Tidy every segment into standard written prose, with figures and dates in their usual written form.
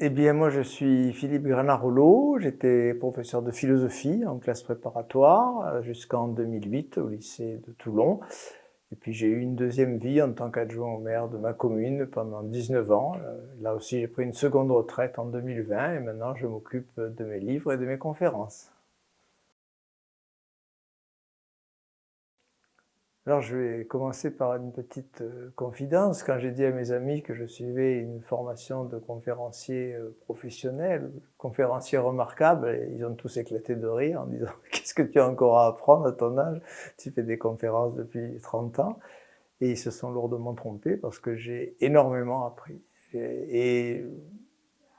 Eh bien, moi, je suis Philippe Granat-Rollo. J'étais professeur de philosophie en classe préparatoire jusqu'en 2008 au lycée de Toulon. Et puis, j'ai eu une deuxième vie en tant qu'adjoint au maire de ma commune pendant 19 ans. Là aussi, j'ai pris une seconde retraite en 2020 et maintenant, je m'occupe de mes livres et de mes conférences. Alors, je vais commencer par une petite confidence. Quand j'ai dit à mes amis que je suivais une formation de conférencier professionnel, conférencier remarquable, ils ont tous éclaté de rire en disant « Qu'est-ce que tu as encore à apprendre à ton âge? Tu fais des conférences depuis 30 ans. » Et ils se sont lourdement trompés parce que j'ai énormément appris. Et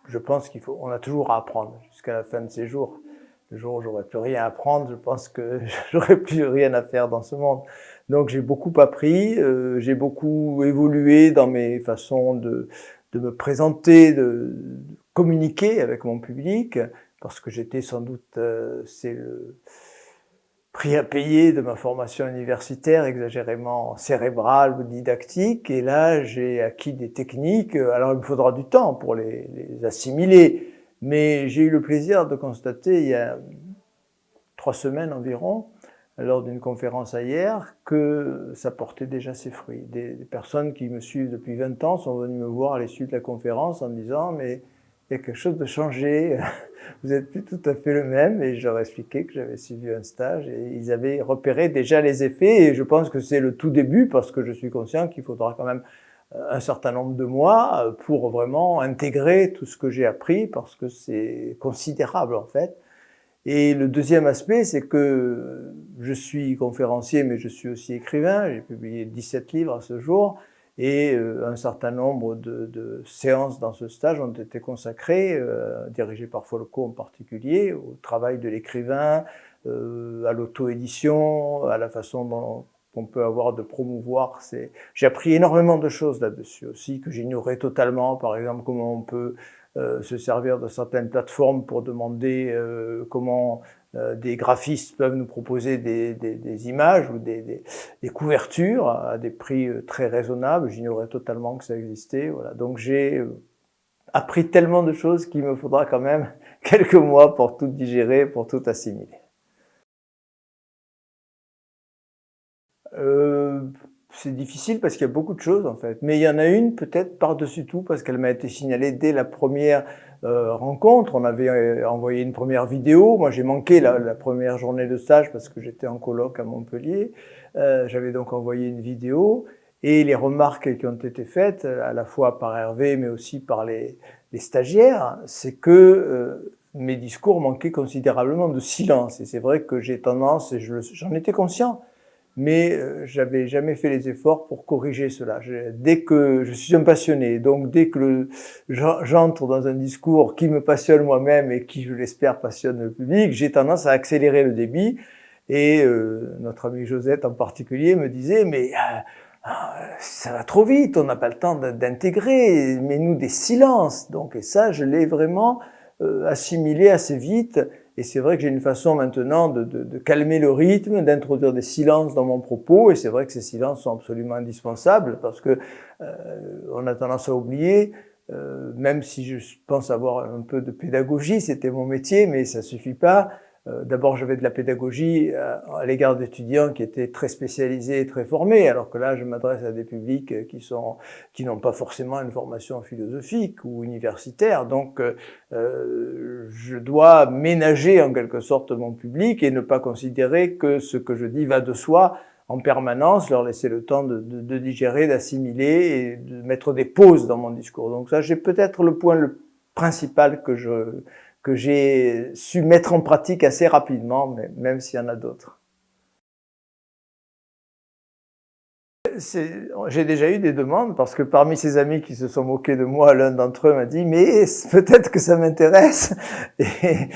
je pense qu'on a toujours à apprendre jusqu'à la fin de ses jours. Le jour où j'aurai plus rien à apprendre, je pense que j'aurai plus rien à faire dans ce monde. Donc j'ai beaucoup appris, j'ai beaucoup évolué dans mes façons de me présenter, de communiquer avec mon public, parce que j'étais sans doute, c'est le prix à payer de ma formation universitaire exagérément cérébrale ou didactique, et là j'ai acquis des techniques, alors il me faudra du temps pour les assimiler, mais j'ai eu le plaisir de constater il y a 3 semaines environ, lors d'une conférence ailleurs, que ça portait déjà ses fruits. Des personnes qui me suivent depuis 20 ans sont venues me voir à l'issue de la conférence en disant « mais il y a quelque chose de changé, vous n'êtes plus tout à fait le même » et je leur ai expliqué que j'avais suivi un stage et ils avaient repéré déjà les effets et je pense que c'est le tout début parce que je suis conscient qu'il faudra quand même un certain nombre de mois pour vraiment intégrer tout ce que j'ai appris parce que c'est considérable en fait. Et le deuxième aspect, c'est que je suis conférencier, mais je suis aussi écrivain. J'ai publié 17 livres à ce jour. Et un certain nombre de séances dans ce stage ont été consacrées, dirigées par Folco en particulier, au travail de l'écrivain, à l'auto-édition, à la façon dont on peut avoir de promouvoir. J'ai appris énormément de choses là-dessus aussi, que j'ignorais totalement. Par exemple, comment on peut se servir de certaines plateformes pour demander comment des graphistes peuvent nous proposer des images ou des couvertures à des prix très raisonnables. J'ignorais totalement que ça existait. Voilà. Donc j'ai appris tellement de choses qu'il me faudra quand même quelques mois pour tout digérer, pour tout assimiler. Euh, c'est difficile parce qu'il y a beaucoup de choses en fait, mais il y en a une peut-être par-dessus tout parce qu'elle m'a été signalée dès la première rencontre. On avait envoyé une première vidéo. Moi, j'ai manqué la première journée de stage parce que j'étais en colloque à Montpellier. J'avais donc envoyé une vidéo et les remarques qui ont été faites, à la fois par Hervé mais aussi par les stagiaires, c'est que mes discours manquaient considérablement de silence. Et c'est vrai que j'ai tendance, et j'en étais conscient, mais j'avais jamais fait les efforts pour corriger cela. Dès que je suis un passionné, donc dès que j'entre dans un discours qui me passionne moi-même et qui, je l'espère, passionne le public, j'ai tendance à accélérer le débit. Et notre ami Josette en particulier me disait « mais ça va trop vite, on n'a pas le temps d'intégrer, mets-nous des silences ». Donc, et ça, je l'ai vraiment assimilé assez vite. Et c'est vrai que j'ai une façon maintenant de calmer le rythme, d'introduire des silences dans mon propos. Et c'est vrai que ces silences sont absolument indispensables parce que on a tendance à oublier, même si je pense avoir un peu de pédagogie, c'était mon métier, mais ça suffit pas. D'abord, j'avais de la pédagogie à l'égard d'étudiants qui étaient très spécialisés et très formés, alors que là, je m'adresse à des publics qui n'ont pas forcément une formation philosophique ou universitaire. Donc, je dois ménager en quelque sorte mon public et ne pas considérer que ce que je dis va de soi en permanence, leur laisser le temps de digérer, d'assimiler et de mettre des pauses dans mon discours. Donc ça, j'ai peut-être le point le principal que j'ai su mettre en pratique assez rapidement, mais même s'il y en a d'autres. J'ai déjà eu des demandes parce que parmi ces amis qui se sont moqués de moi, l'un d'entre eux m'a dit « mais peut-être que ça m'intéresse » et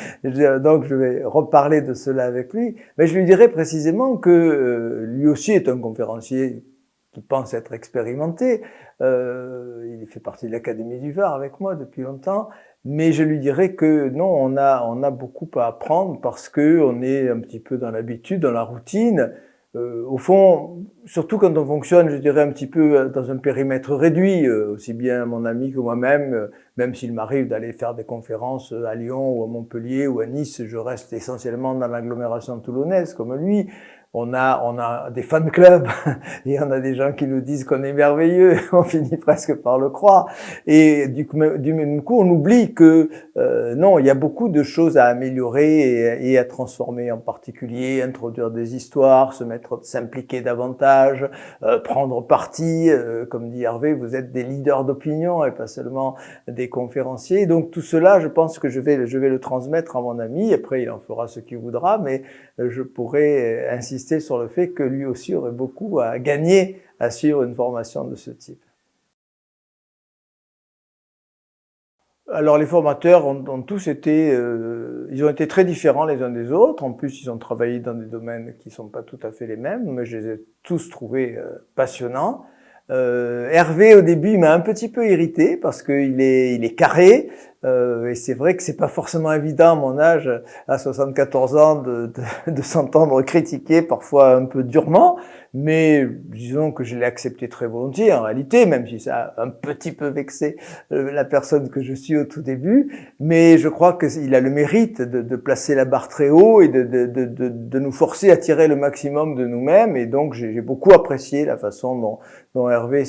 donc je vais reparler de cela avec lui. Mais je lui dirais précisément que lui aussi est un conférencier qui pense être expérimenté. Il fait partie de l'Académie du Var avec moi depuis longtemps. Mais je lui dirais que non, on a beaucoup à apprendre parce que on est un petit peu dans l'habitude, dans la routine. Au fond, surtout quand on fonctionne, je dirais, un petit peu dans un périmètre réduit, aussi bien mon ami que moi-même, même s'il m'arrive d'aller faire des conférences à Lyon ou à Montpellier ou à Nice, je reste essentiellement dans l'agglomération toulonnaise comme lui. On a des fan clubs, et on a des gens qui nous disent qu'on est merveilleux, on finit presque par le croire. Et du même coup, on oublie que non, il y a beaucoup de choses à améliorer et à transformer, en particulier introduire des histoires, s'impliquer davantage, prendre parti. Comme dit Hervé, vous êtes des leaders d'opinion et pas seulement des conférenciers. Donc tout cela, je pense que je vais le transmettre à mon ami. Après, il en fera ce qu'il voudra, mais je pourrais insister sur le fait que lui aussi aurait beaucoup à gagner à suivre une formation de ce type. Alors les formateurs ont tous été, ils ont été très différents les uns des autres. En plus, ils ont travaillé dans des domaines qui sont pas tout à fait les mêmes, mais je les ai tous trouvés passionnants. Hervé, au début, il m'a un petit peu irrité parce qu'il est carré. Et c'est vrai que c'est pas forcément évident à mon âge, à 74 ans, de s'entendre critiquer parfois un peu durement. Mais disons que je l'ai accepté très volontiers en réalité, même si ça a un petit peu vexé la personne que je suis au tout début. Mais je crois qu'il a le mérite de placer la barre très haut et de nous forcer à tirer le maximum de nous-mêmes. Et donc j'ai beaucoup apprécié la façon dont Hervé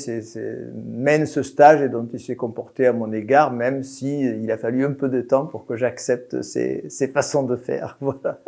mène ce stage et dont il s'est comporté à mon égard, même si il a fallu un peu de temps pour que j'accepte ses façons de faire. Voilà.